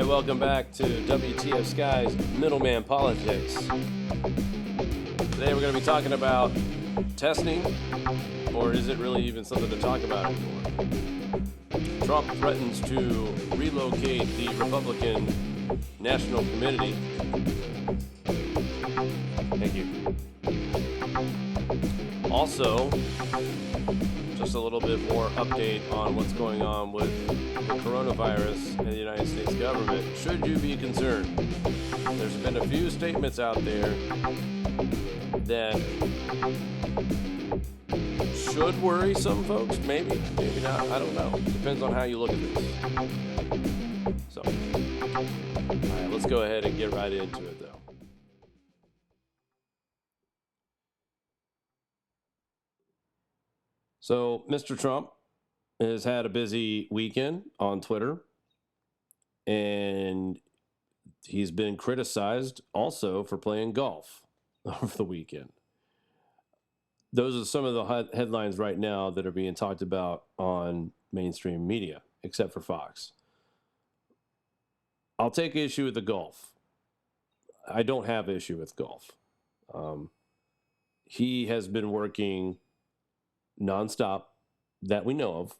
welcome back to WTF Sky's Middleman Politics. Today we're going to be talking about testing, or is it really even something to talk about anymore? Trump threatens to relocate the Republican National Committee. Thank you. Also, just a little bit more update on what's going on with the coronavirus in the United States government. Should you be concerned? There's been a few statements out there that should worry some folks. Maybe not. I don't know. Depends on how you look at this. So, all right, let's go ahead and get right into it, though. So, Mr. Trump has had a busy weekend on Twitter, and he's been criticized also for playing golf over the weekend. Those are some of the headlines right now that are being talked about on mainstream media, except for Fox. I'll take issue with the golf. I don't have issue with golf. He has been working nonstop that we know of.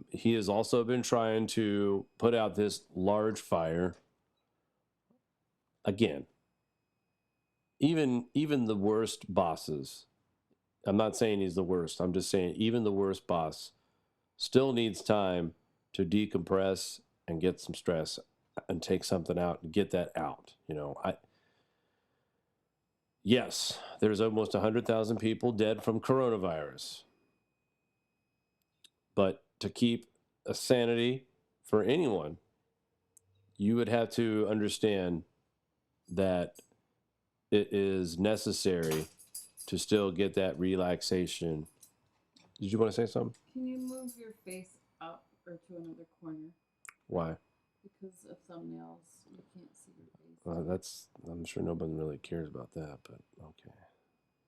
He has also been trying to put out this large fire. Again, even the worst bosses, I'm not saying he's the worst, I'm just saying even the worst boss still needs time to decompress and get some stress and take something out and get that out. Yes, there's almost 100,000 people dead from coronavirus. But to keep a sanity for anyone, you would have to understand that it is necessary to still get that relaxation. Did you want to say something? Can you move your face up or to another corner? Why? Because of thumbnails, you can't see your face. I'm sure nobody really cares about that, but okay.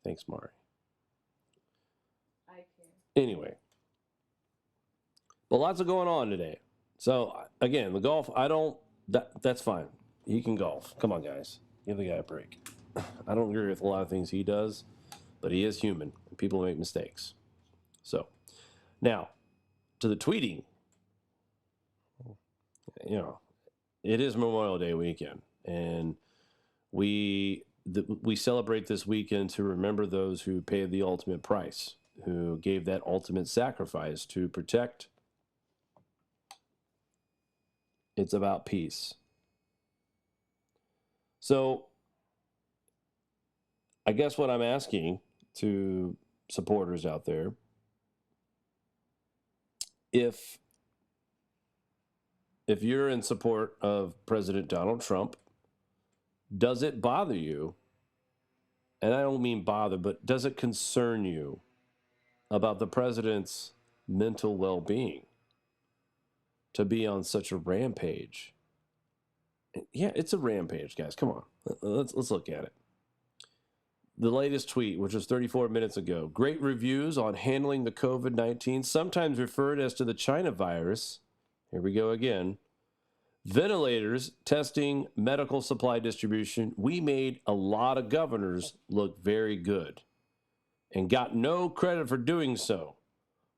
Thanks, Mari. I care. Anyway. But lots of going on today. So, again, the golf, that's fine. He can golf. Come on, guys. Give the guy a break. I don't agree with a lot of things he does, but he is human, and people make mistakes. So, now, to the tweeting. It is Memorial Day weekend, and we celebrate this weekend to remember those who paid the ultimate price, who gave that ultimate sacrifice to protect. It's about peace. So, I guess what I'm asking to supporters out there, if you're in support of President Donald Trump, does it bother you? And I don't mean bother, but does it concern you about the president's mental well-being to be on such a rampage? Yeah, it's a rampage, guys. Come on. Let's look at it. The latest tweet, which was 34 minutes ago. Great reviews on handling the COVID-19, sometimes referred as to the China virus. Here we go again. Ventilators, testing, medical supply distribution. We made a lot of governors look very good and got no credit for doing so.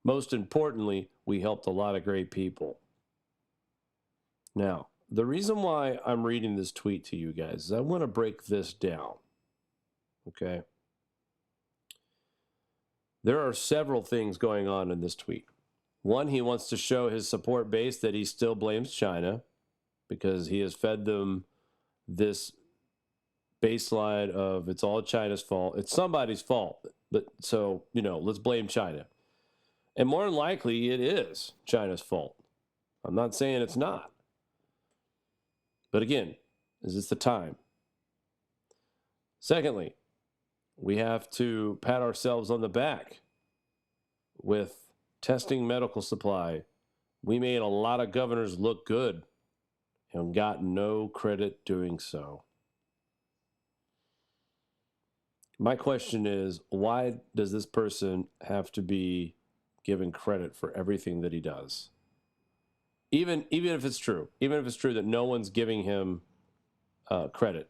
Most importantly, we helped a lot of great people. Now, the reason why I'm reading this tweet to you guys is I want to break this down. Okay? There are several things going on in this tweet. One, he wants to show his support base that he still blames China because he has fed them this baseline of it's all China's fault. It's somebody's fault. But so, let's blame China. And more than likely, it is China's fault. I'm not saying it's not. But again, is this the time? Secondly, we have to pat ourselves on the back with testing medical supply. We made a lot of governors look good and got no credit doing so. My question is, why does this person have to be given credit for everything that he does? even if it's true, that no one's giving him credit,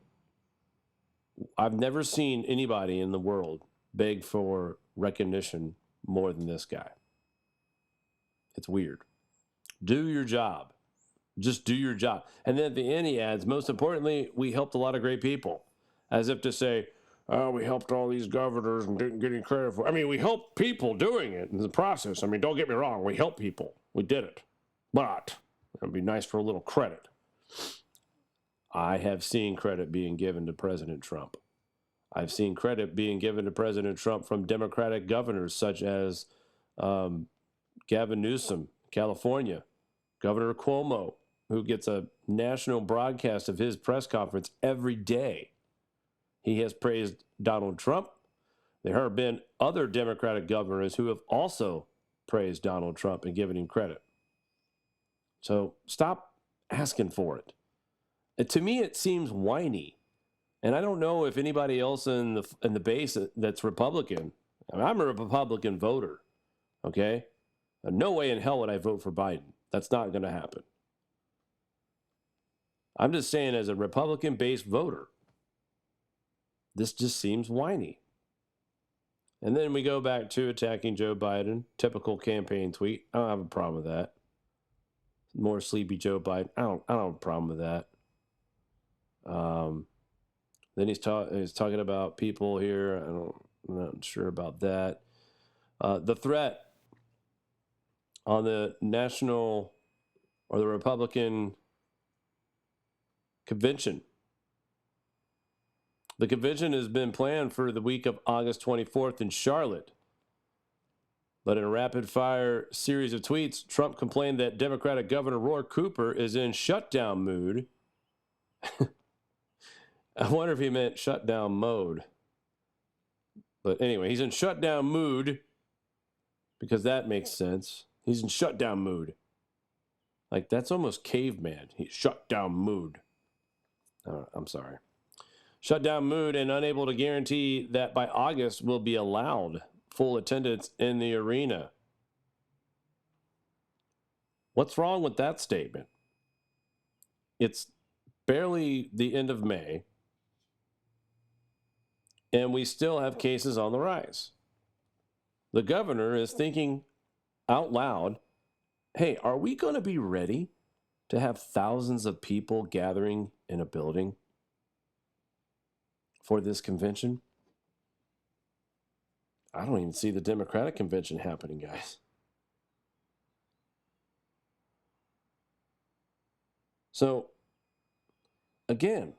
I've never seen anybody in the world beg for recognition more than this guy. It's weird. Do your job. Just do your job. And then at the end he adds, most importantly, we helped a lot of great people. As if to say, oh, we helped all these governors and didn't get any credit for it. I mean, we helped people doing it in the process. I mean, don't get me wrong. We helped people. We did it. But it'd be nice for a little credit. I have seen credit being given to President Trump. I've seen credit being given to President Trump from Democratic governors such as Gavin Newsom, California, Governor Cuomo, who gets a national broadcast of his press conference every day. He has praised Donald Trump. There have been other Democratic governors who have also praised Donald Trump and given him credit. So stop asking for it. To me, it seems whiny. And I don't know if anybody else in the base that's Republican. I mean, I'm a Republican voter, okay? No way in hell would I vote for Biden. That's not going to happen. I'm just saying, as a Republican-based voter, this just seems whiny. And then we go back to attacking Joe Biden. Typical campaign tweet. I don't have a problem with that. More sleepy Joe Biden. I don't have a problem with that. Then he's talking about people here. I'm not sure about that. The threat on the national or the Republican convention. The convention has been planned for the week of August 24th in Charlotte. But in a rapid-fire series of tweets, Trump complained that Democratic Governor Roy Cooper is in shutdown mood. I wonder if he meant shutdown mode. But anyway, he's in shutdown mood because that makes sense. He's in shutdown mood. Like, that's almost caveman. He's shutdown mood. I'm sorry. Shutdown mood and unable to guarantee that by August will be allowed full attendance in the arena. What's wrong with that statement? It's barely the end of May, and we still have cases on the rise. The governor is thinking out loud, hey, are we going to be ready to have thousands of people gathering in a building for this convention? I don't even see the Democratic convention happening, guys. So, again,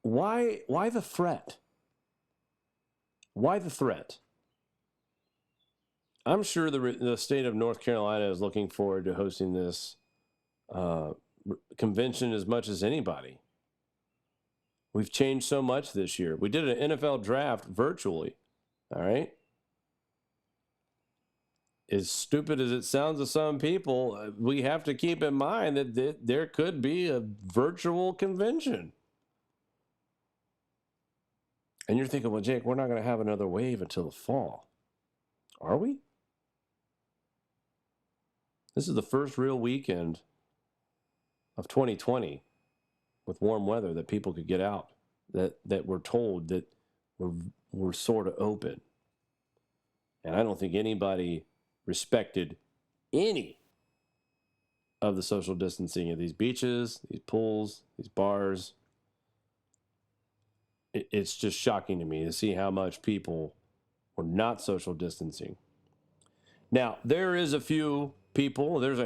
why the threat? Why the threat? I'm sure the state of North Carolina is looking forward to hosting this convention as much as anybody. We've changed so much this year. We did an NFL draft virtually, all right? As stupid as it sounds to some people, we have to keep in mind that there could be a virtual convention. And you're thinking, well, Jake, we're not going to have another wave until the fall. Are we? This is the first real weekend of 2020 with warm weather that people could get out, that we're told that we're sort of open. And I don't think anybody respected any of the social distancing of these beaches, these pools, these bars. It's just shocking to me to see how much people were not social distancing. Now, there's a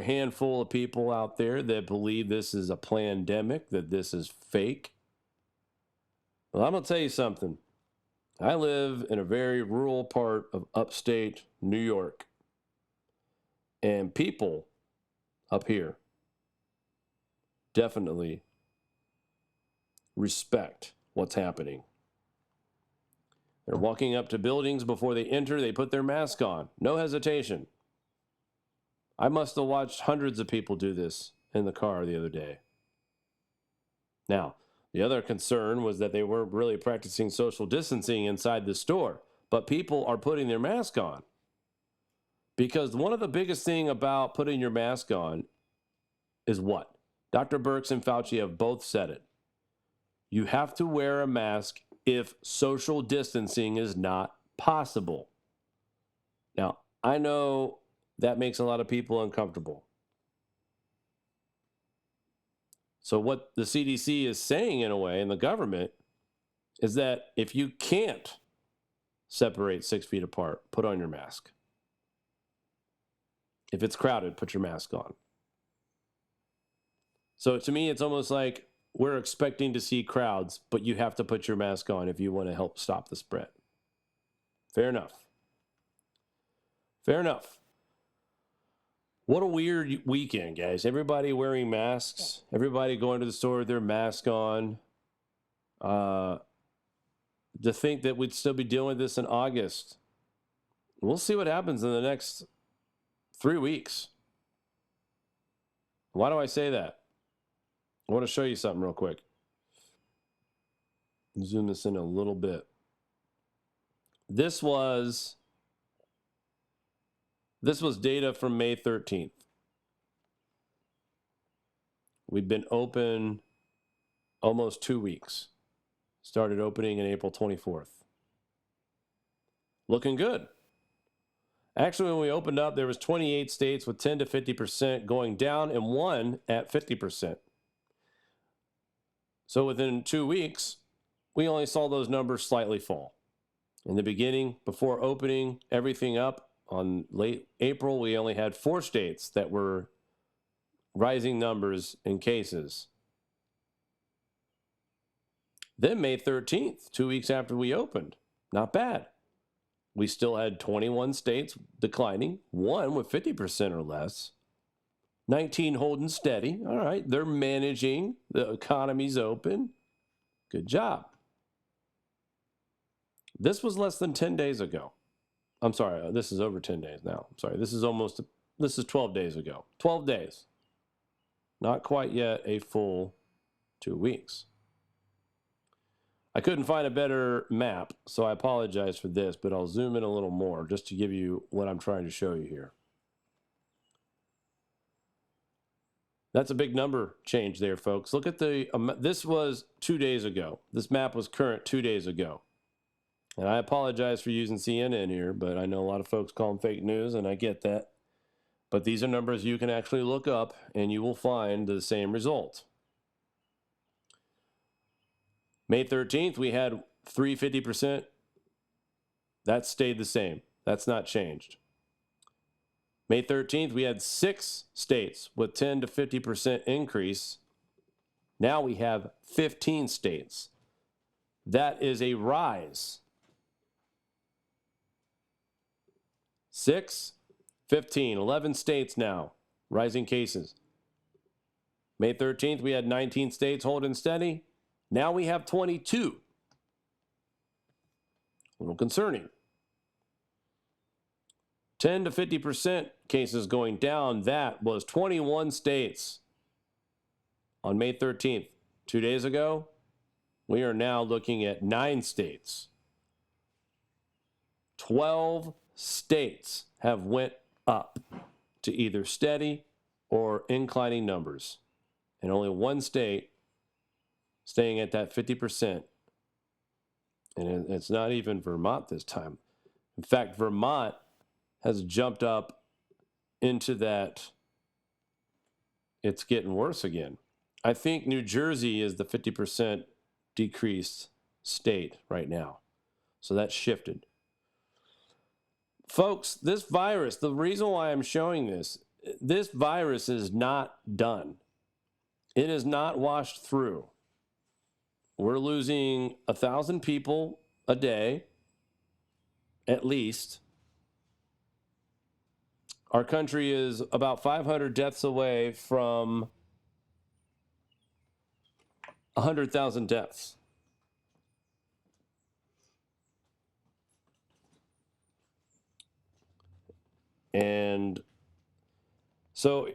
handful of people out there that believe this is a pandemic, that this is fake. Well, I'm going to tell you something. I live in a very rural part of upstate New York. And people up here definitely respect what's happening. They're walking up to buildings before they enter. They put their mask on. No hesitation. I must have watched hundreds of people do this in the car the other day. Now, the other concern was that they weren't really practicing social distancing inside the store, but people are putting their mask on. Because one of the biggest thing about putting your mask on is what? Dr. Birx and Fauci have both said it. You have to wear a mask if social distancing is not possible. Now, I know that makes a lot of people uncomfortable. So what the CDC is saying in a way, and the government, is that if you can't separate 6 feet apart, put on your mask. If it's crowded, put your mask on. So to me, it's almost like we're expecting to see crowds, but you have to put your mask on if you want to help stop the spread. Fair enough. Fair enough. What a weird weekend, guys. Everybody wearing masks. Everybody going to the store with their mask on. To think that we'd still be dealing with this in August. We'll see what happens in the next 3 weeks. Why do I say that? I want to show you something real quick. Zoom this in a little bit. This was data from May 13th. We've been open almost 2 weeks. Started opening on April 24th. Looking good. Actually, when we opened up, there was 28 states with 10 to 50% going down and one at 50%. So within 2 weeks, we only saw those numbers slightly fall. In the beginning, before opening everything up on late April, we only had 4 states that were rising numbers in cases. Then May 13th, 2 weeks after we opened, not bad. We still had 21 states declining, one with 50% or less, 19 holding steady. All right, they're managing, the economy's open. Good job. This was less than 10 days ago. I'm sorry, this is over 10 days now. I'm sorry, this is 12 days ago. 12 days. Not quite yet a full 2 weeks. I couldn't find a better map, so I apologize for this, but I'll zoom in a little more just to give you what I'm trying to show you here. That's a big number change there, folks. Look at this was 2 days ago. This map was current 2 days ago. And I apologize for using CNN here, but I know a lot of folks call them fake news, and I get that. But these are numbers you can actually look up, and you will find the same result. May 13th, we had 350%. That stayed the same. That's not changed. May 13th, we had 6 states with 10 to 50% increase. Now we have 15 states. That is a rise. 6, 15, 11 states now, rising cases. May 13th, we had 19 states holding steady. Now we have 22. A little concerning. 10 to 50% cases going down. That was 21 states on May 13th. 2 days ago, we are now looking at 9 states. 12 states have went up to either steady or inclining numbers. And only 1 state staying at that 50%. And it's not even Vermont this time. In fact, Vermont has jumped up into that. It's getting worse again. I think New Jersey is the 50% decreased state right now. So that's shifted. Folks, this virus, the reason why I'm showing this virus is not done. It is not washed through. We're losing 1,000 people a day, at least. Our country is about 500 deaths away from 100,000 deaths. And so,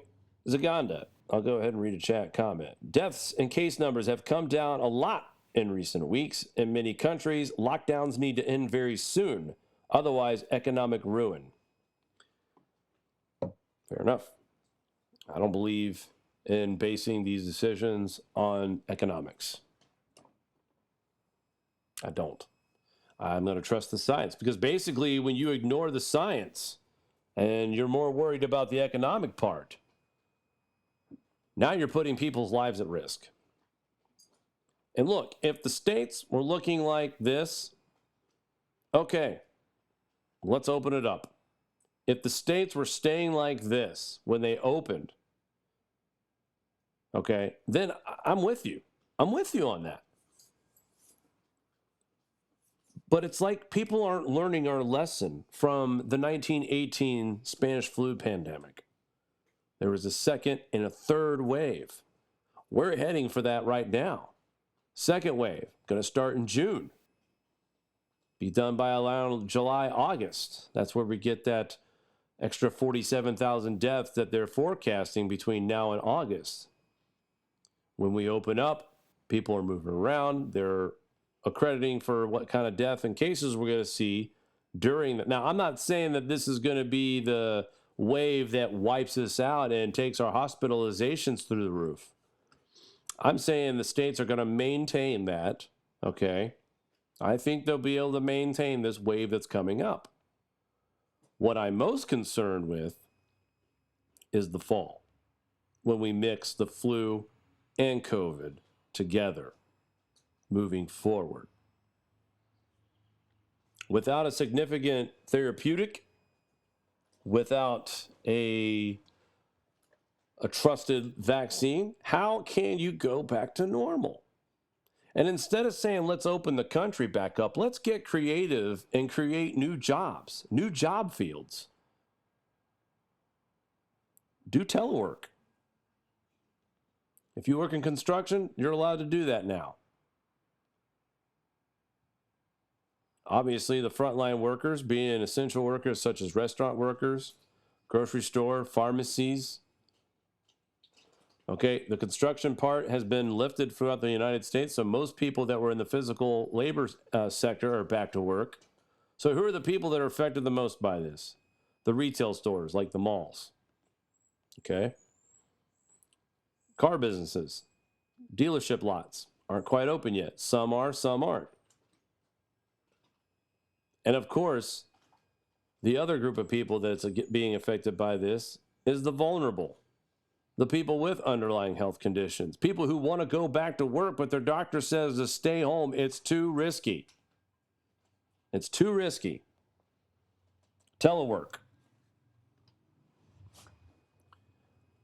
Zaganda, I'll go ahead and read a chat comment. Deaths and case numbers have come down a lot in recent weeks. In many countries, lockdowns need to end very soon. Otherwise, economic ruin. Fair enough. I don't believe in basing these decisions on economics. I don't. I'm going to trust the science, because basically when you ignore the science and you're more worried about the economic part, now you're putting people's lives at risk. And look, if the states were looking like this, okay, let's open it up. If the states were staying like this when they opened, okay, then I'm with you. I'm with you on that. But it's like people aren't learning our lesson from the 1918 Spanish flu pandemic. There was a second and a third wave. We're heading for that right now. Second wave, going to start in June. Be done by around July, August. That's where we get that extra 47,000 deaths that they're forecasting between now and August. When we open up, people are moving around. They're accrediting for what kind of death and cases we're going to see during that. Now, I'm not saying that this is going to be the wave that wipes us out and takes our hospitalizations through the roof. I'm saying the states are going to maintain that, okay? I think they'll be able to maintain this wave that's coming up. What I'm most concerned with is the fall, when we mix the flu and COVID together moving forward. Without a significant therapeutic, without a trusted vaccine, how can you go back to normal? And instead of saying, let's open the country back up, let's get creative and create new jobs, new job fields. Do telework. If you work in construction, you're allowed to do that now. Obviously, the frontline workers, being essential workers such as restaurant workers, grocery store, pharmacies. Okay, the construction part has been lifted throughout the United States, so most people that were in the physical labor sector are back to work. So who are the people that are affected the most by this? The retail stores, like the malls. Okay. Car businesses, dealership lots aren't quite open yet. Some are, some aren't. And of course, the other group of people that's being affected by this is the vulnerable. The people with underlying health conditions, people who want to go back to work, but their doctor says to stay home. It's too risky. It's too risky. Telework.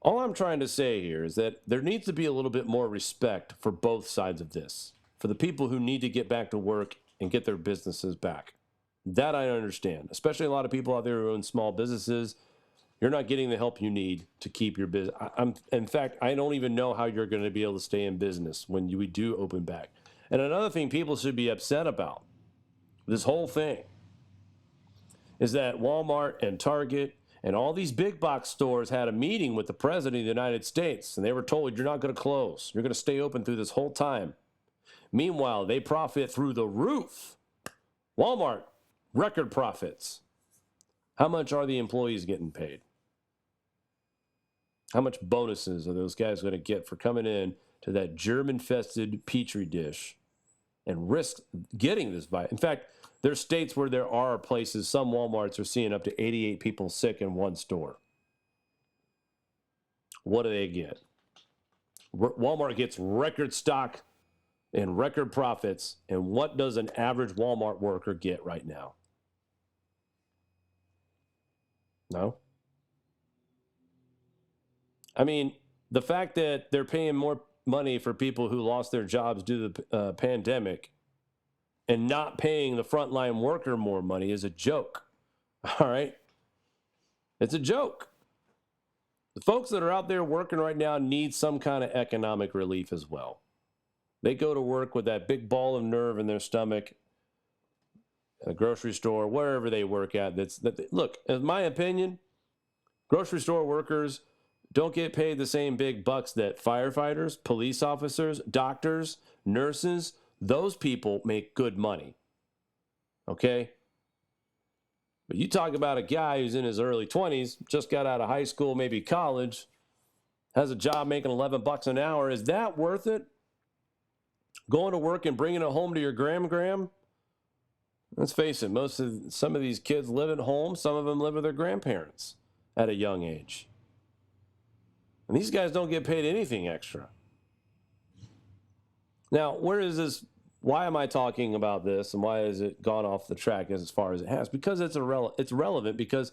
All I'm trying to say here is that there needs to be a little bit more respect for both sides of this, for the people who need to get back to work and get their businesses back. That I understand, especially a lot of people out there who own small businesses. You're not getting the help you need to keep your business. In fact, I don't even know how you're going to be able to stay in business when we do open back. And another thing people should be upset about, this whole thing, is that Walmart and Target and all these big box stores had a meeting with the President of the United States, and they were told, you're not going to close. You're going to stay open through this whole time. Meanwhile, they profit through the roof. Walmart, record profits. How much are the employees getting paid? How much bonuses are those guys going to get for coming in to that germ-infested petri dish and risk getting this virus? In fact, there's states where there are places, some Walmarts are seeing up to 88 people sick in one store. What do they get? Walmart gets record stock and record profits. And what does an average Walmart worker get right now? No? I mean, the fact that they're paying more money for people who lost their jobs due to the pandemic and not paying the frontline worker more money is a joke. All right? It's a joke. The folks that are out there working right now need some kind of economic relief as well. They go to work with that big ball of nerve in their stomach, at a grocery store, wherever they work at. Look, in my opinion, grocery store workers don't get paid the same big bucks that firefighters, police officers, doctors, nurses, those people make good money. Okay? But you talk about a guy who's in his early 20s, just got out of high school, maybe college, has a job making $11 an hour. Is that worth it? Going to work and bringing it home to your gram? Let's face it, some of these kids live at home. Some of them live with their grandparents at a young age. And these guys don't get paid anything extra. Now, where is this? Why am I talking about this, and why has it gone off the track as far as it has? Because it's relevant, because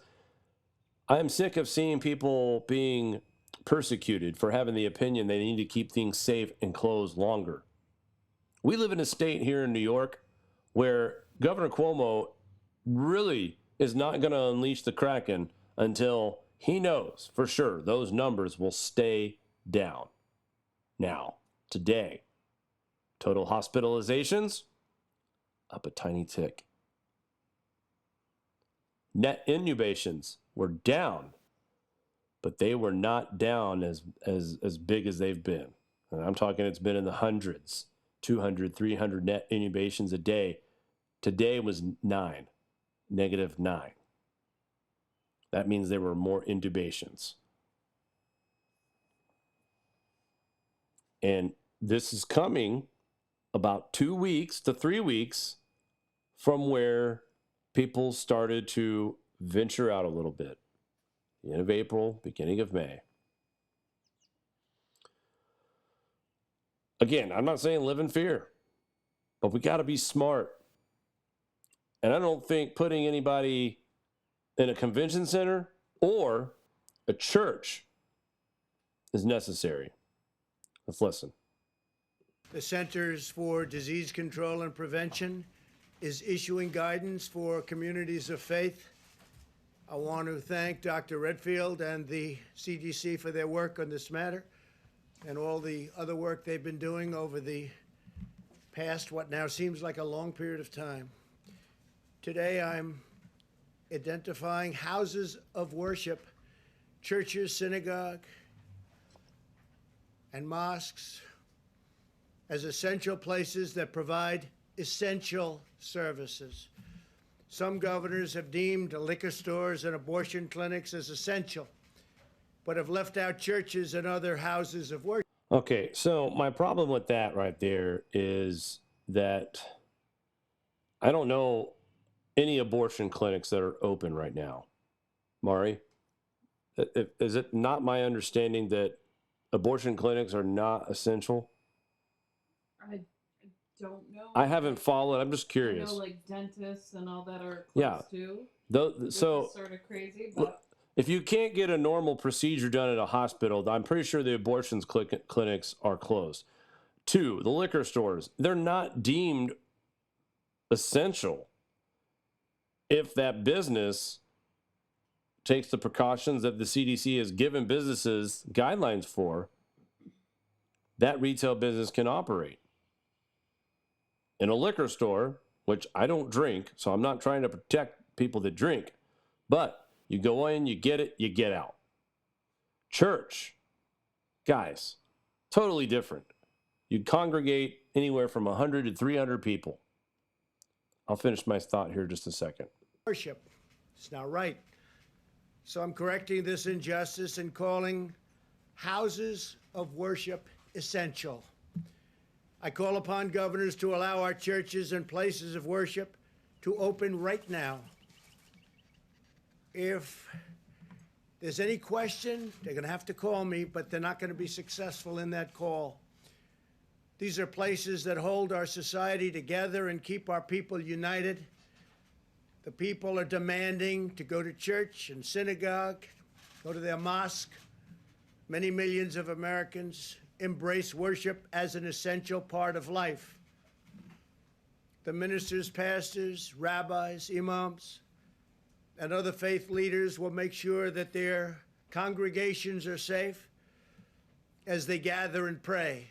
I'm sick of seeing people being persecuted for having the opinion they need to keep things safe and closed longer. We live in a state here in New York where Governor Cuomo really is not going to unleash the Kraken until he knows for sure those numbers will stay down. Now, today, total hospitalizations up a tiny tick. Net intubations were down, but they were not down as big as they've been. And I'm talking, it's been in the hundreds, 200, 300 net intubations a day. Today was -9. That means there were more intubations. And this is coming about 2 weeks to 3 weeks from where people started to venture out a little bit. The end of April, beginning of May. Again, I'm not saying live in fear, but we got to be smart. And I don't think putting anybody in a convention center or a church is necessary. Let's listen. The Centers for Disease Control and Prevention is issuing guidance for communities of faith. I want to thank Dr. Redfield and the CDC for their work on this matter and all the other work they've been doing over the past, what now seems like a long period of time. Today, I'm identifying houses of worship, churches, synagogue, and mosques as essential places that provide essential services. Some governors have deemed liquor stores and abortion clinics as essential, but have left out churches and other houses of worship. Okay, so my problem with that right there is that I don't know any abortion clinics that are open right now. Mari, is it not my understanding that abortion clinics are not essential? I don't know. I haven't followed. I'm just I curious. know like dentists and all that are close Yeah. too. So Sort of crazy, but if you can't get a normal procedure done at a hospital, I'm pretty sure the abortions clinics are closed. 2, the liquor stores, they're not deemed essential if that business takes the precautions that the CDC has given businesses guidelines for. That retail business can operate. In a liquor store, which I don't drink, so I'm not trying to protect people that drink, but you go in, you get it, you get out. Church, guys, totally different. You congregate anywhere from 100 to 300 people. I'll finish my thought here just a second. Worship. It's not right. So I'm correcting this injustice and calling houses of worship essential. I call upon governors to allow our churches and places of worship to open right now. If there's any question, they're going to have to call me, but they're not going to be successful in that call. These are places that hold our society together and keep our people united. The people are demanding to go to church and synagogue, go to their mosque. Many millions of Americans embrace worship as an essential part of life. The ministers, pastors, rabbis, imams, and other faith leaders will make sure that their congregations are safe as they gather and pray.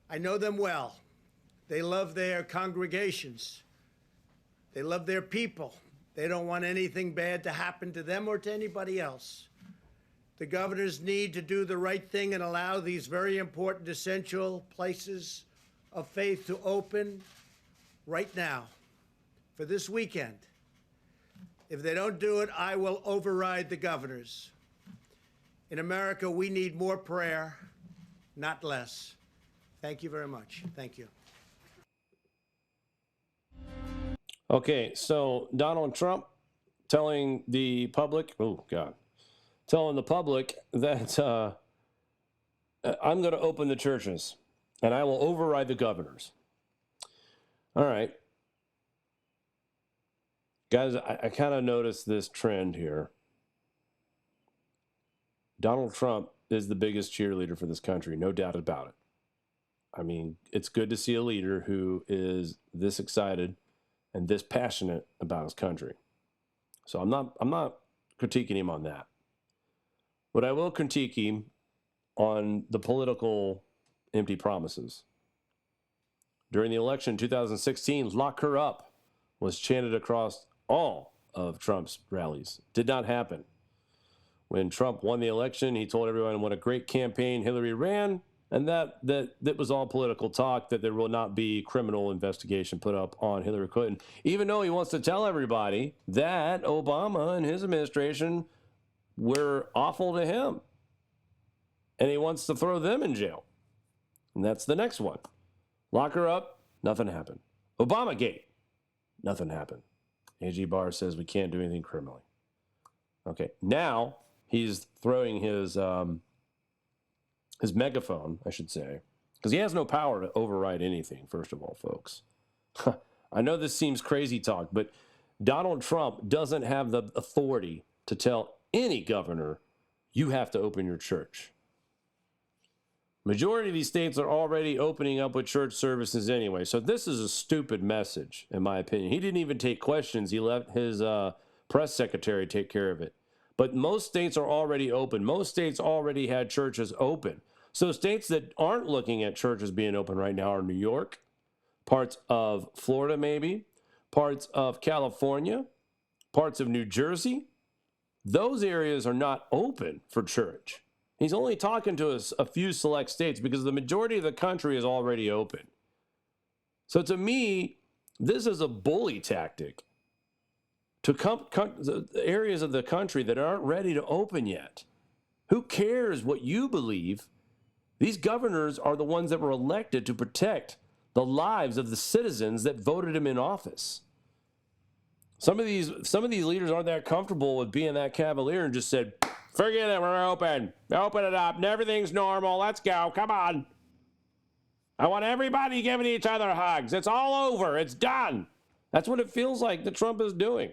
I know them well. They love their congregations. They love their people. They don't want anything bad to happen to them or to anybody else. The governors need to do the right thing and allow these very important, essential places of faith to open right now for this weekend. If they don't do it, I will override the governors. In America, we need more prayer, not less. Thank you very much. Thank you. Okay, so Donald Trump telling the public, telling the public that I'm going to open the churches and I will override the governors. All right. Guys, I kind of noticed this trend here. Donald Trump is the biggest cheerleader for this country, no doubt about it. I mean, it's good to see a leader who is this excited and this passionate about his country. So I'm not critiquing him on that. But I will critique him on the political empty promises. During the election in 2016, lock her up was chanted across all of Trump's rallies. Did not happen. When Trump won the election, he told everyone what a great campaign Hillary ran, and that was all political talk, that there will not be criminal investigation put up on Hillary Clinton, even though he wants to tell everybody that Obama and his administration were awful to him. And he wants to throw them in jail. And that's the next one. Lock her up, nothing happened. Obamagate, nothing happened. AG Barr says we can't do anything criminally. Okay, now he's throwing his megaphone, I should say, because he has no power to override anything, first of all, folks. I know this seems crazy talk, but Donald Trump doesn't have the authority to tell any governor, you have to open your church. Majority of these states are already opening up with church services anyway. So this is a stupid message, in my opinion. He didn't even take questions. He let his press secretary take care of it. But most states are already open. Most states already had churches open. So states that aren't looking at churches being open right now are New York, parts of Florida maybe, parts of California, parts of New Jersey. Those areas are not open for church. He's only talking to a few select states because the majority of the country is already open. So to me, this is a bully tactic to the areas of the country that aren't ready to open yet. Who cares what you believe? These governors are the ones that were elected to protect the lives of the citizens that voted him in office. Some of these leaders aren't that comfortable with being that cavalier and just said, forget it, we're open. Open it up. Everything's normal. Let's go. Come on. I want everybody giving each other hugs. It's all over. It's done. That's what it feels like that Trump is doing.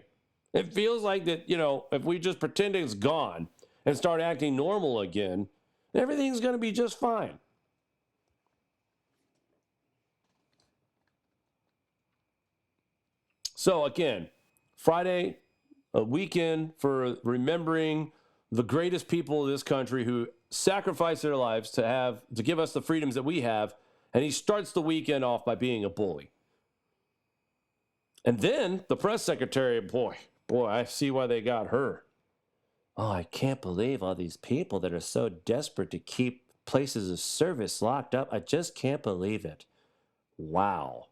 It feels like that, if we just pretend it's gone and start acting normal again, everything's going to be just fine. So again, Friday, a weekend for remembering the greatest people of this country who sacrificed their lives to give us the freedoms that we have. And he starts the weekend off by being a bully. And then the press secretary, boy, I see why they got her. Oh, I can't believe all these people that are so desperate to keep places of service locked up. I just can't believe it. Wow.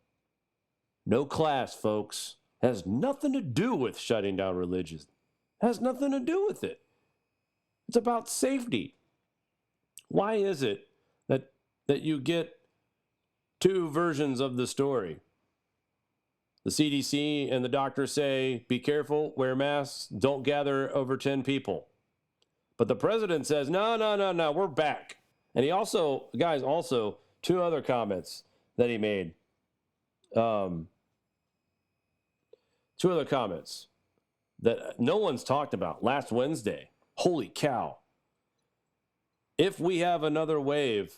No class, folks. Has nothing to do with shutting down religion. Has nothing to do with it. It's about safety. Why is it that you get two versions of the story? The CDC and the doctors say, be careful, wear masks, don't gather over 10 people. But the president says, no, we're back. And he also, two other comments that he made. Two other comments that no one's talked about. Last Wednesday, holy cow. If we have another wave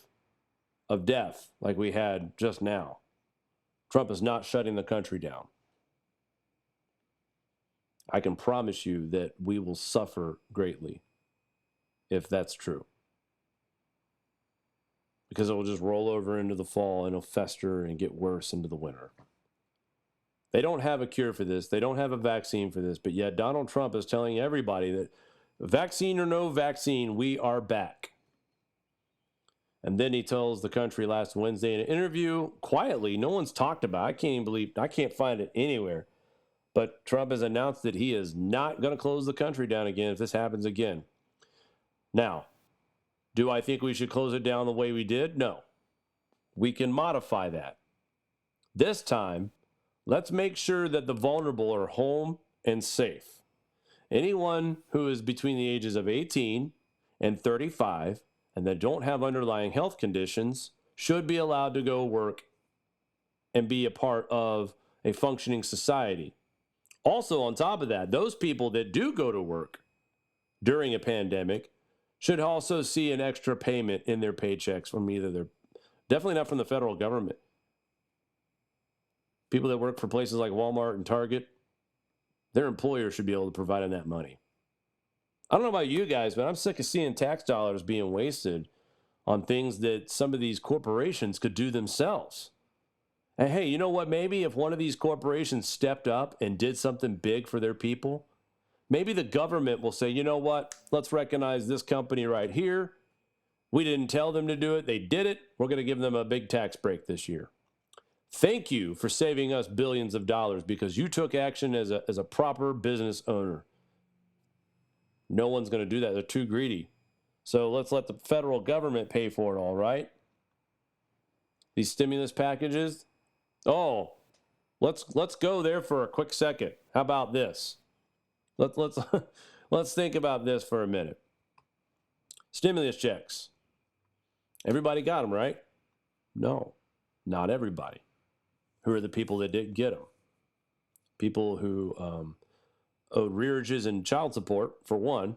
of death like we had just now, Trump is not shutting the country down. I can promise you that we will suffer greatly if that's true. Because it will just roll over into the fall and it'll fester and get worse into the winter. They don't have a cure for this. They don't have a vaccine for this. But yet Donald Trump is telling everybody that vaccine or no vaccine, we are back. And then he tells the country last Wednesday in an interview, quietly, no one's talked about it. I can't find it anywhere. But Trump has announced that he is not going to close the country down again if this happens again. Now, do I think we should close it down the way we did? No. We can modify that. This time, let's make sure that the vulnerable are home and safe. Anyone who is between the ages of 18 and 35 and that don't have underlying health conditions should be allowed to go work and be a part of a functioning society. Also, on top of that, those people that do go to work during a pandemic should also see an extra payment in their paychecks from definitely not from the federal government. People that work for places like Walmart and Target, their employer should be able to provide them that money. I don't know about you guys, but I'm sick of seeing tax dollars being wasted on things that some of these corporations could do themselves. And hey, you know what? Maybe if one of these corporations stepped up and did something big for their people, maybe the government will say, you know what? Let's recognize this company right here. We didn't tell them to do it. They did it. We're going to give them a big tax break this year. Thank you for saving us billions of dollars because you took action as a proper business owner. No one's going to do that. They're too greedy. So let's let the federal government pay for it, all right? These stimulus packages. Oh, let's go there for a quick second. How about this? Let's think about this for a minute. Stimulus checks. Everybody got them, right? No, not everybody. Who are the people that didn't get them? People who owed rearages and child support, for one.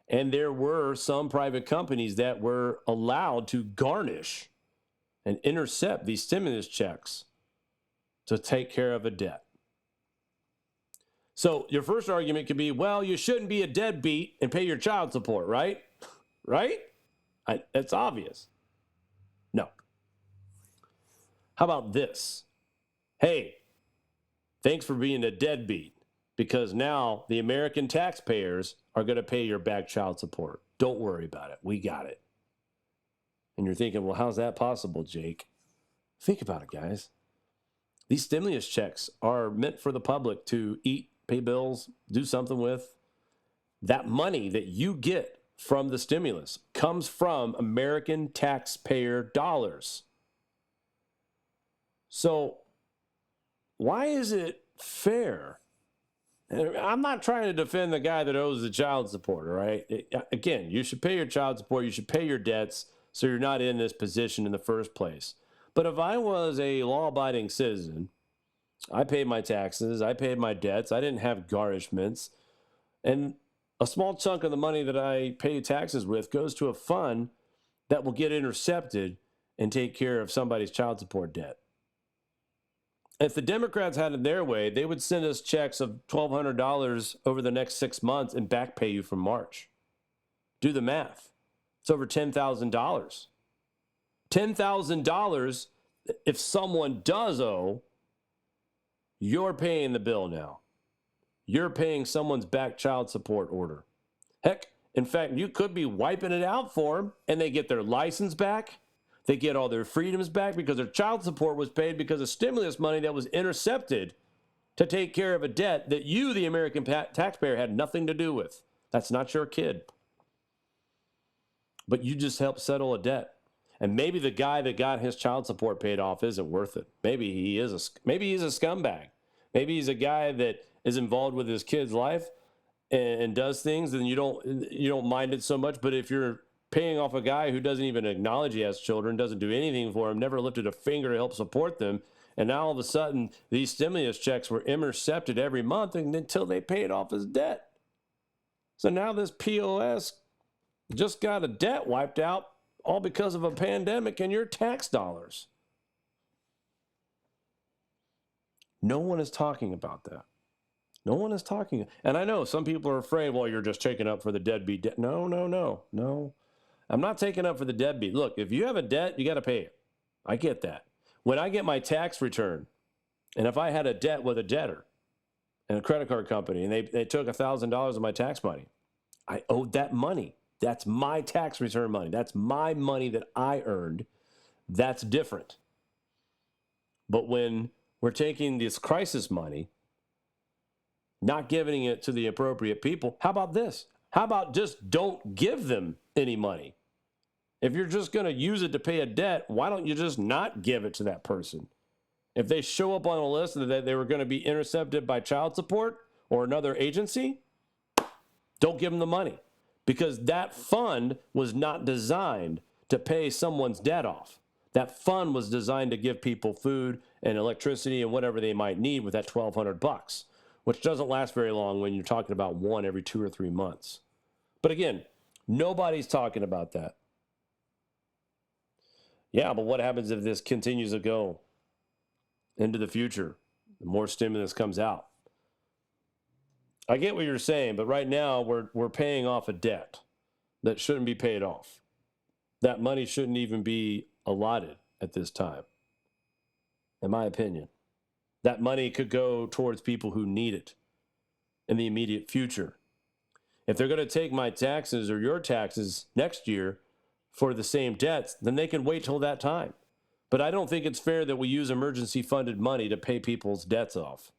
And there were some private companies that were allowed to garnish and intercept these stimulus checks to take care of a debt. So your first argument could be, well, you shouldn't be a deadbeat and pay your child support, right? Right? It's obvious. No. How about this? Hey, thanks for being a deadbeat, because now the American taxpayers are going to pay your back child support. Don't worry about it. We got it. And you're thinking, well, how's that possible, Jake? Think about it, guys. These stimulus checks are meant for the public to eat, pay bills, do something with. That money that you get from the stimulus comes from American taxpayer dollars. So why is it fair? And I'm not trying to defend the guy that owes the child support, all right? Again, you should pay your child support. You should pay your debts so you're not in this position in the first place. But if I was a law-abiding citizen, I paid my taxes, I paid my debts, I didn't have garnishments, and a small chunk of the money that I pay taxes with goes to a fund that will get intercepted and take care of somebody's child support debt. If the Democrats had it their way, they would send us checks of $1,200 over the next 6 months and back pay you from March. Do the math. It's over $10,000. $10,000, if someone does owe, you're paying the bill now. You're paying someone's back child support order. Heck, in fact, you could be wiping it out for them and they get their license back. They get all their freedoms back because their child support was paid because of stimulus money that was intercepted to take care of a debt that you, the American taxpayer, had nothing to do with. That's not your kid. But you just helped settle a debt. And maybe the guy that got his child support paid off isn't worth it. Maybe he's a scumbag. Maybe he's a guy that is involved with his kid's life and does things, and you don't mind it so much. But if you're paying off a guy who doesn't even acknowledge he has children, doesn't do anything for him, never lifted a finger to help support them, and now all of a sudden these stimulus checks were intercepted every month until they paid off his debt. So now this POS just got a debt wiped out, all because of a pandemic and your tax dollars. No one is talking about that. No one is talking. And I know some people are afraid, well, you're just taking up for the deadbeat debt. No. I'm not taking up for the deadbeat. Look, if you have a debt, you got to pay it. I get that. When I get my tax return, and if I had a debt with a debtor and a credit card company, and they took $1,000 of my tax money, I owed that money. That's my tax return money. That's my money that I earned. That's different. But when we're taking this crisis money not giving it to the appropriate people. How about this? How about just don't give them any money? If you're just going to use it to pay a debt, why don't you just not give it to that person? If they show up on a list that they were going to be intercepted by child support or another agency, don't give them the money, because that fund was not designed to pay someone's debt off. That fund was designed to give people food and electricity and whatever they might need with that $1,200, which doesn't last very long when you're talking about one every 2 or 3 months. But again, nobody's talking about that. Yeah, but what happens if this continues to go into the future? The more stimulus comes out. I get what you're saying, but right now we're paying off a debt that shouldn't be paid off. That money shouldn't even be allotted at this time, in my opinion. That money could go towards people who need it in the immediate future. If they're going to take my taxes or your taxes next year for the same debts, then they can wait till that time. But I don't think it's fair that we use emergency funded money to pay people's debts off.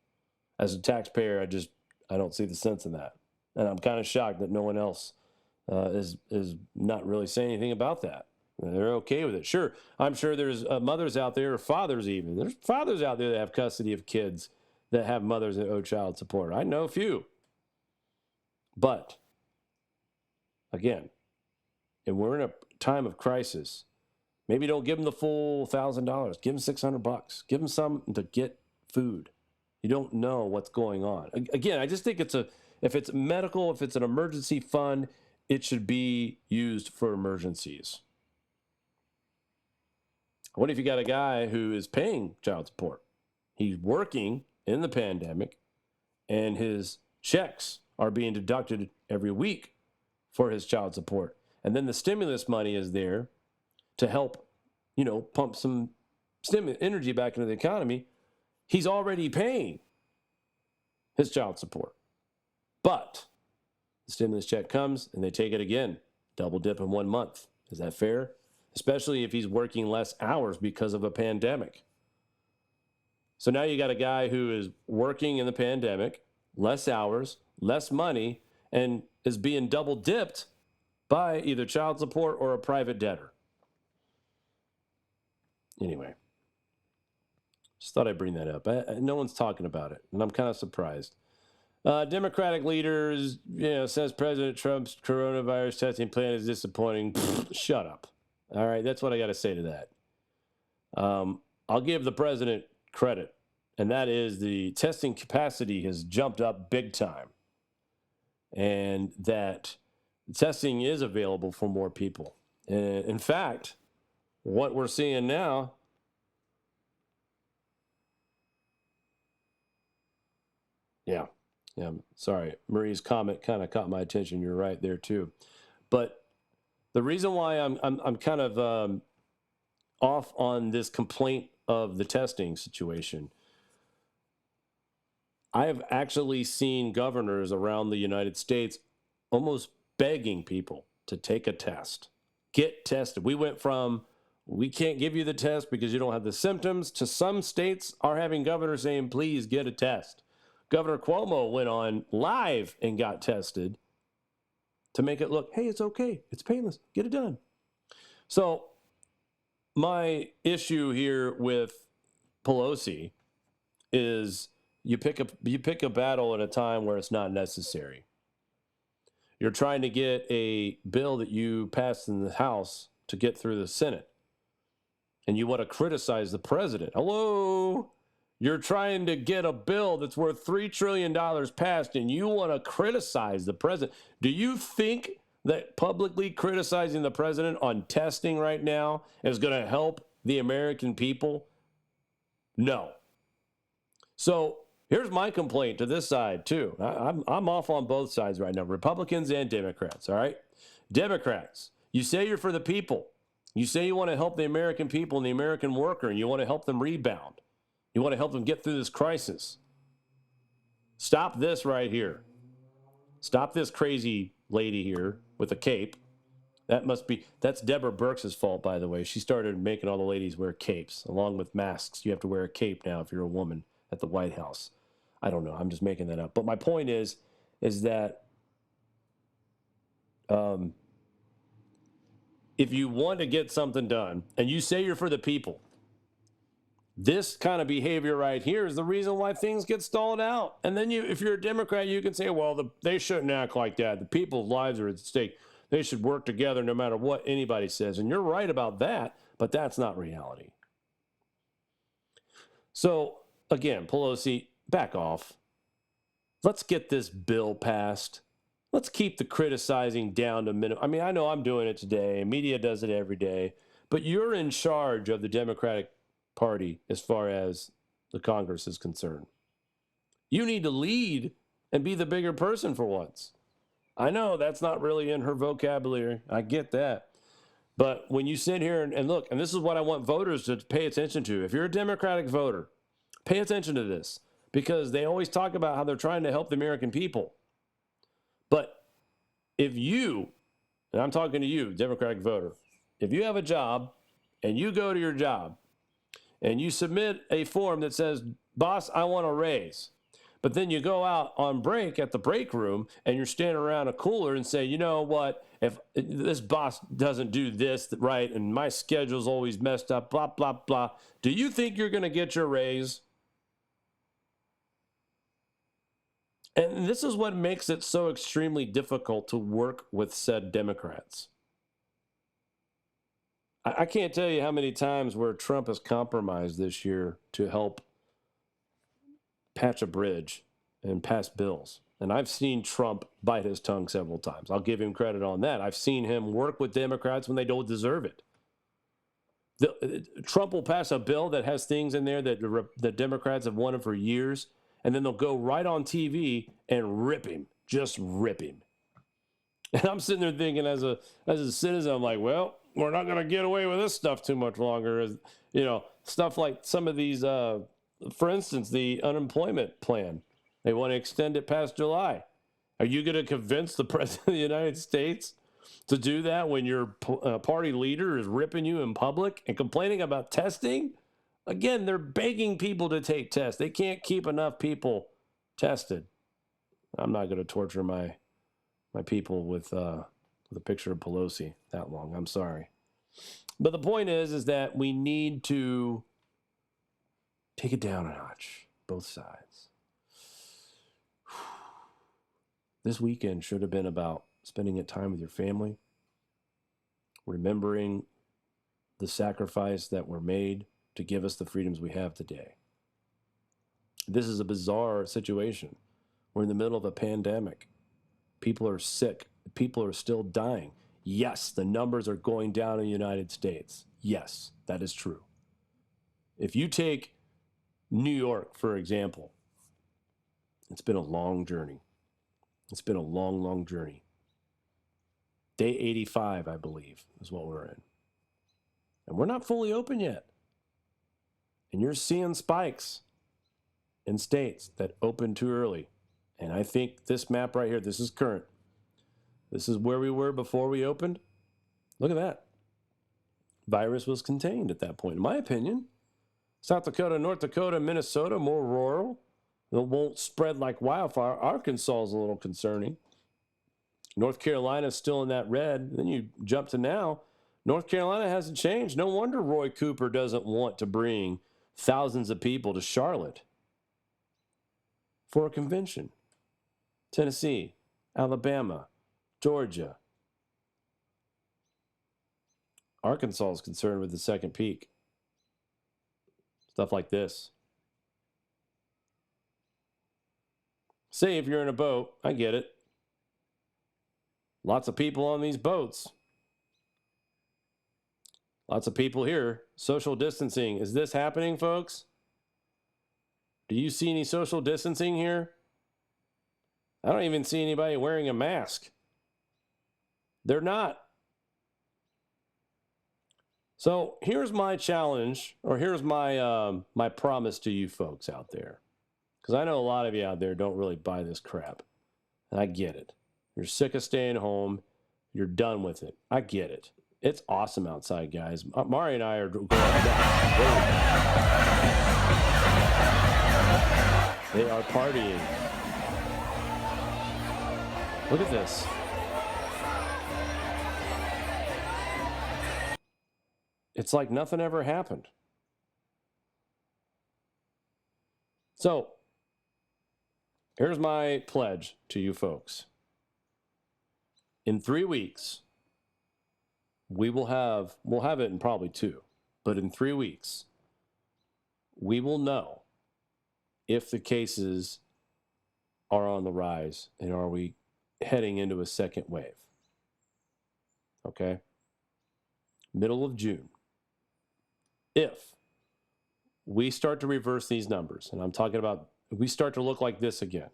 As a taxpayer, I don't see the sense in that. And I'm kind of shocked that no one else is not really saying anything about that. They're okay with it. Sure, I'm sure there's mothers out there, or fathers even. There's fathers out there that have custody of kids that have mothers that owe child support. I know a few. But, again, and we're in a time of crisis, maybe don't give them the full $1,000. Give them $600. Give them something to get food. You don't know what's going on. Again, I just think if it's medical, if it's an emergency fund, it should be used for emergencies. What if you got a guy who is paying child support? He's working in the pandemic, and his checks are being deducted every week for his child support. And then the stimulus money is there to help, pump some energy back into the economy. He's already paying his child support. But the stimulus check comes and they take it again, double dip in 1 month. Is that fair? Especially if he's working less hours because of a pandemic. So now you got a guy who is working in the pandemic, less hours, less money, and is being double dipped by either child support or a private debtor. Anyway, just thought I'd bring that up. No one's talking about it, and I'm kind of surprised. Democratic leaders, says President Trump's coronavirus testing plan is disappointing. Shut up. All right, that's what I got to say to that. I'll give the president credit, and that is the testing capacity has jumped up big time, and that testing is available for more people. And in fact, what we're seeing now, yeah, sorry, Marie's comment kind of caught my attention. You're right there too, but the reason why I'm kind of off on this complaint of the testing situation, I have actually seen governors around the United States almost begging people to take a test, get tested. We went from, we can't give you the test because you don't have the symptoms, to some states are having governors saying, please get a test. Governor Cuomo went on live and got tested to make it look, hey, it's okay. It's painless. Get it done. So my issue here with Pelosi is you pick a battle at a time where it's not necessary. You're trying to get a bill that you passed in the House to get through the Senate, and you want to criticize the president. Hello? You're trying to get a bill that's worth $3 trillion passed, and you want to criticize the president. Do you think that publicly criticizing the president on testing right now is going to help the American people? No. So here's my complaint to this side, too. I'm off on both sides right now, Republicans and Democrats, all right? Democrats, you say you're for the people. You say you want to help the American people and the American worker, and you want to help them rebound. You want to help them get through this crisis. Stop this right here. Stop this crazy lady here with a cape. That's Deborah Birx's fault, by the way. She started making all the ladies wear capes, along with masks. You have to wear a cape now if you're a woman at the White House. I don't know. I'm just making that up. But my point is that if you want to get something done and you say you're for the people, this kind of behavior right here is the reason why things get stalled out. And then if you're a Democrat, you can say, well, they shouldn't act like that. The people's lives are at stake. They should work together no matter what anybody says. And you're right about that, but that's not reality. So, again, Pelosi, back off. Let's get this bill passed. Let's keep the criticizing down to minimum. I mean, I know I'm doing it today. Media does it every day. But you're in charge of the Democratic Party as far as the Congress is concerned. You need to lead and be the bigger person for once. I know that's not really in her vocabulary. I get that. But when you sit here and look, and this is what I want voters to pay attention to. If you're a Democratic voter, pay attention to this, because they always talk about how they're trying to help the American people. But if you, and I'm talking to you, Democratic voter, if you have a job and you go to your job and you submit a form that says, boss, I want a raise. But then you go out on break at the break room and you're standing around a cooler and say, you know what, if this boss doesn't do this right and my schedule's always messed up, blah, blah, blah, do you think you're going to get your raise? And this is what makes it so extremely difficult to work with said Democrats. I can't tell you how many times where Trump has compromised this year to help patch a bridge and pass bills. And I've seen Trump bite his tongue several times. I'll give him credit on that. I've seen him work with Democrats when they don't deserve it. Trump will pass a bill that has things in there that the Democrats have wanted for years, and then they'll go right on TV and rip him, just rip him. And I'm sitting there thinking as a citizen, I'm like, well, we're not going to get away with this stuff too much longer. You know, stuff like some of these, for instance, the unemployment plan. They want to extend it past July. Are you going to convince the president of the United States to do that when your party leader is ripping you in public and complaining about testing? Again, they're begging people to take tests. They can't keep enough people tested. I'm not going to torture my people with a picture of Pelosi that long. I'm sorry. But the point is that we need to take it down a notch, both sides. This weekend should have been about spending time with your family, remembering the sacrifice that were made to give us the freedoms we have today. This is a bizarre situation. We're in the middle of a pandemic. People are sick. People are still dying. Yes, the numbers are going down in the United States. Yes, that is true. If you take New York, for example, it's been a long journey. It's been a long, long journey. Day 85, I believe, is what we're in. And we're not fully open yet. And you're seeing spikes in states that opened too early. And I think this map right here, this is current. This is where we were before we opened. Look at that. Virus was contained at that point, in my opinion. South Dakota, North Dakota, Minnesota, more rural. It won't spread like wildfire. Arkansas is a little concerning. North Carolina is still in that red. Then you jump to now. North Carolina hasn't changed. No wonder Roy Cooper doesn't want to bring thousands of people to Charlotte for a convention. Tennessee, Alabama, Georgia. Arkansas is concerned with the second peak. Stuff like this. Say if you're in a boat, I get it. Lots of people on these boats. Lots of people here. Social distancing. Is this happening, folks? Do you see any social distancing here? I don't even see anybody wearing a mask. They're not. So here's my challenge, or here's my my promise to you folks out there. Because I know a lot of you out there don't really buy this crap. And I get it. You're sick of staying home. You're done with it. I get it. It's awesome outside, guys. Mari and I are going outside. are partying. Look at this. It's like nothing ever happened. So, here's my pledge to you folks. In 3 weeks, we'll have it in probably 2, but in 3 weeks, we will know if the cases are on the rise and are we heading into a second wave. Okay? Middle of June. If we start to reverse these numbers, and I'm talking about we start to look like this again.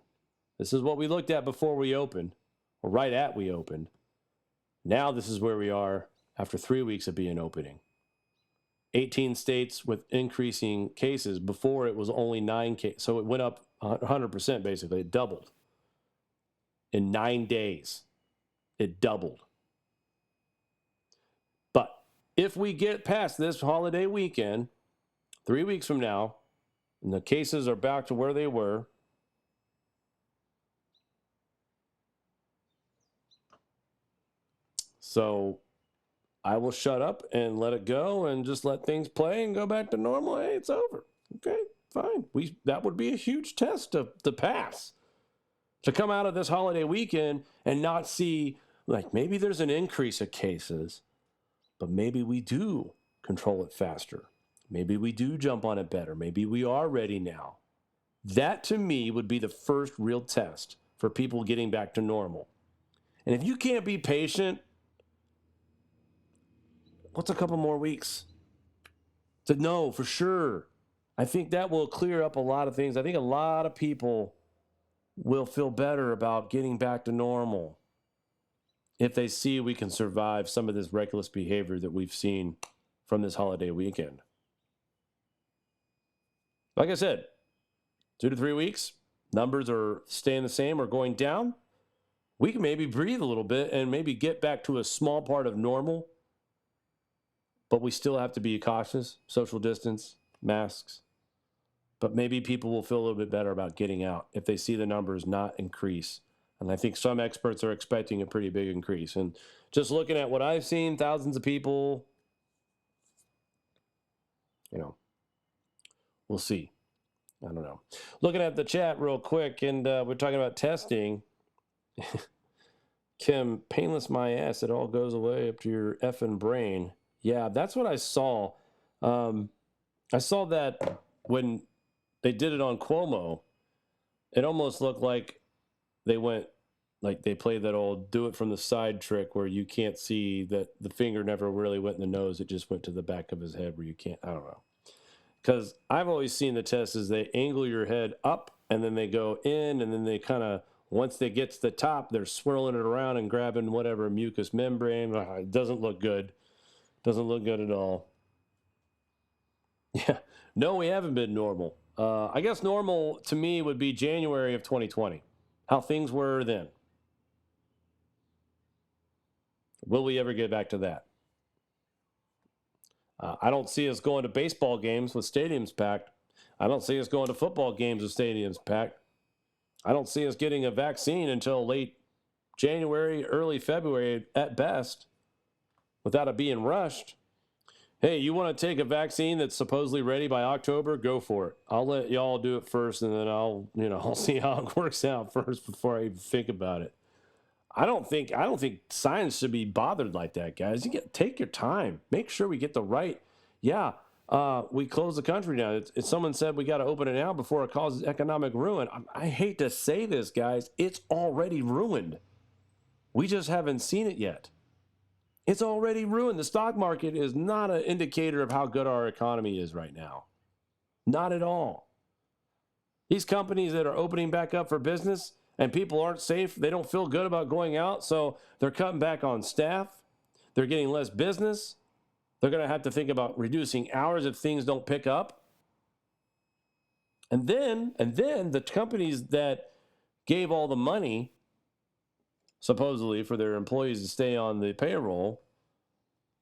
This is what we looked at before we opened, or right at we opened. Now this is where we are after 3 weeks of being opening. 18 states with increasing cases. Before it was only 9 cases. So it went up 100% basically. It doubled. In 9 days, it doubled. But if we get past this holiday weekend, 3 weeks from now, and the cases are back to where they were, so I will shut up and let it go and just let things play and go back to normal. Hey, it's over. Okay, fine. That would be a huge test to pass. To come out of this holiday weekend and not see, like, maybe there's an increase of cases, but maybe we do control it faster. Maybe we do jump on it better. Maybe we are ready now. That, to me, would be the first real test for people getting back to normal. And if you can't be patient, what's a couple more weeks to know for sure? I think that will clear up a lot of things. I think a lot of people will feel better about getting back to normal if they see we can survive some of this reckless behavior that we've seen from this holiday weekend. Like I said, 2 to 3 weeks, numbers are staying the same or going down. We can maybe breathe a little bit and maybe get back to a small part of normal, but we still have to be cautious, social distance, masks. But maybe people will feel a little bit better about getting out if they see the numbers not increase. And I think some experts are expecting a pretty big increase. And just looking at what I've seen, thousands of people, we'll see. I don't know. Looking at the chat real quick, and we're talking about testing. Kim, painless my ass. It all goes away up to your effing brain. Yeah, that's what I saw. I saw that when they did it on Cuomo, it almost looked like they played that old do it from the side trick where you can't see that the finger never really went in the nose. It just went to the back of his head where you can't, I don't know. Because I've always seen the test is they angle your head up and then they go in and then they kind of, once they get to the top, they're swirling it around and grabbing whatever mucous membrane. It doesn't look good. Doesn't look good at all. Yeah. No, we haven't been normal. I guess normal to me would be January of 2020. How things were then. Will we ever get back to that? I don't see us going to baseball games with stadiums packed. I don't see us going to football games with stadiums packed. I don't see us getting a vaccine until late January, early February at best, without it being rushed. Hey, you want to take a vaccine that's supposedly ready by October? Go for it. I'll let y'all do it first, and then I'll see how it works out first before I even think about it. I don't think science should be bothered like that, guys. Take your time. Make sure we get the right. Yeah, we close the country down. Someone said we got to open it now before it causes economic ruin. I hate to say this, guys. It's already ruined. We just haven't seen it yet. It's already ruined. The stock market is not an indicator of how good our economy is right now. Not at all. These companies that are opening back up for business and people aren't safe, they don't feel good about going out, so they're cutting back on staff. They're getting less business. They're going to have to think about reducing hours if things don't pick up. And then the companies that gave all the money, supposedly, for their employees to stay on the payroll,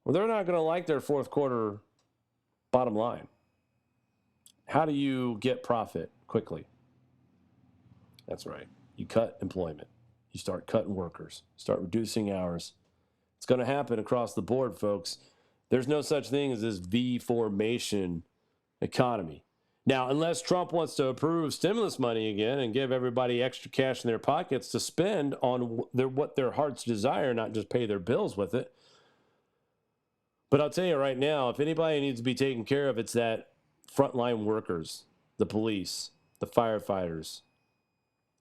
well, they're not going to like their fourth quarter bottom line. How do you get profit quickly? That's right. You cut employment. You start cutting workers. Start reducing hours. It's going to happen across the board, folks. There's no such thing as this V formation economy. Now, unless Trump wants to approve stimulus money again and give everybody extra cash in their pockets to spend on what their hearts desire, not just pay their bills with it. But I'll tell you right now, if anybody needs to be taken care of, it's that frontline workers, the police, the firefighters,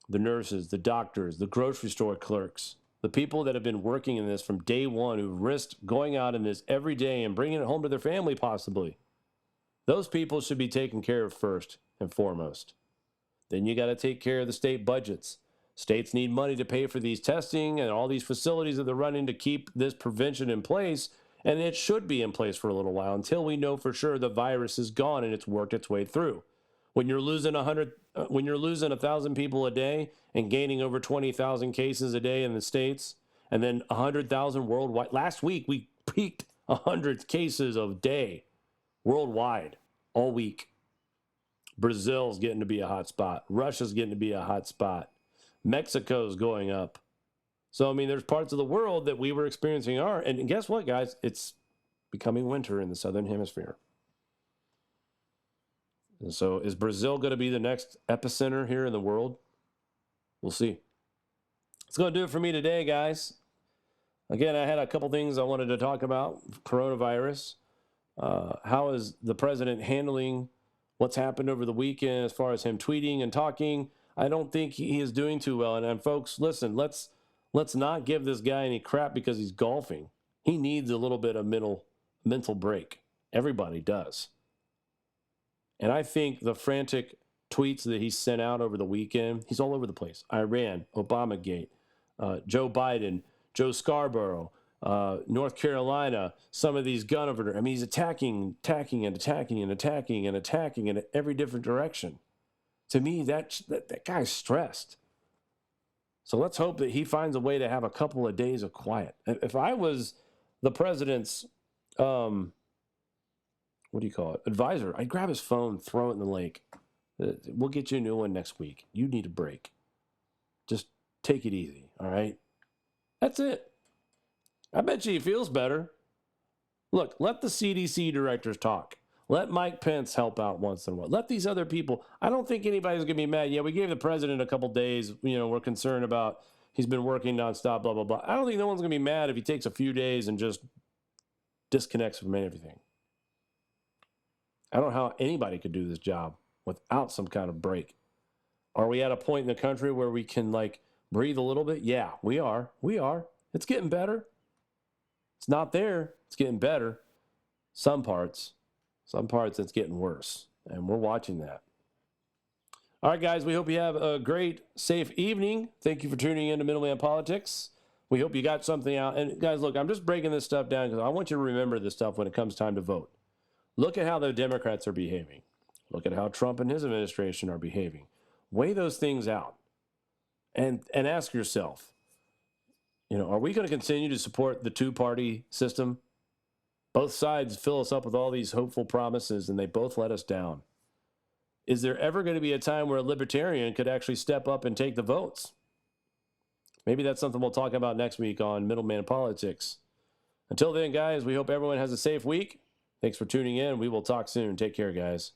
the nurses, the doctors, the grocery store clerks, the people that have been working in this from day one, who risked going out in this every day and bringing it home to their family possibly. Those people should be taken care of first and foremost. Then you got to take care of the state budgets. States need money to pay for these testing and all these facilities that they're running to keep this prevention in place. And it should be in place for a little while until we know for sure the virus is gone and it's worked its way through. When you're losing 1,000 people a day and gaining over 20,000 cases a day in the States, and then 100,000 worldwide. Last week, we peaked 100 cases a day worldwide all week. Brazil's getting to be a hot spot. Russia's getting to be a hot spot. Mexico's going up. So, I mean, there's parts of the world that we were experiencing and guess what, guys? It's becoming winter in the southern hemisphere. And so is Brazil going to be the next epicenter here in the world? We'll see. It's going to do it for me today, guys. Again, I had a couple things I wanted to talk about. Coronavirus. How is the president handling what's happened over the weekend as far as him tweeting and talking? I don't think he is doing too well. And folks, listen, let's not give this guy any crap because he's golfing. He needs a little bit of mental break. Everybody does. And I think the frantic tweets that he sent out over the weekend, he's all over the place. Iran, Obamagate, Joe Biden, Joe Scarborough, North Carolina, some of these gun owners. I mean, he's attacking in every different direction. To me, that guy's stressed. So let's hope that he finds a way to have a couple of days of quiet. If I was the president's, advisor, I'd grab his phone, throw it in the lake. We'll get you a new one next week. You need a break. Just take it easy, all right? That's it. I bet you he feels better. Look, let the CDC directors talk. Let Mike Pence help out once in a while. Let these other people. I don't think anybody's going to be mad. Yeah, we gave the president a couple days. We're concerned about he's been working nonstop, blah, blah, blah. I don't think no one's going to be mad if he takes a few days and just disconnects from everything. I don't know how anybody could do this job without some kind of break. Are we at a point in the country where we can breathe a little bit? Yeah, we are. It's getting better. It's not there. It's getting better. Some parts it's getting worse. And we're watching that. All right, guys, we hope you have a great, safe evening. Thank you for tuning in to Middleman Politics. We hope you got something out. And guys, look, I'm just breaking this stuff down because I want you to remember this stuff when it comes time to vote. Look at how the Democrats are behaving. Look at how Trump and his administration are behaving. Weigh those things out and ask yourself, are we going to continue to support the two-party system? Both sides fill us up with all these hopeful promises, and they both let us down. Is there ever going to be a time where a libertarian could actually step up and take the votes? Maybe that's something we'll talk about next week on Middleman Politics. Until then, guys, we hope everyone has a safe week. Thanks for tuning in. We will talk soon. Take care, guys.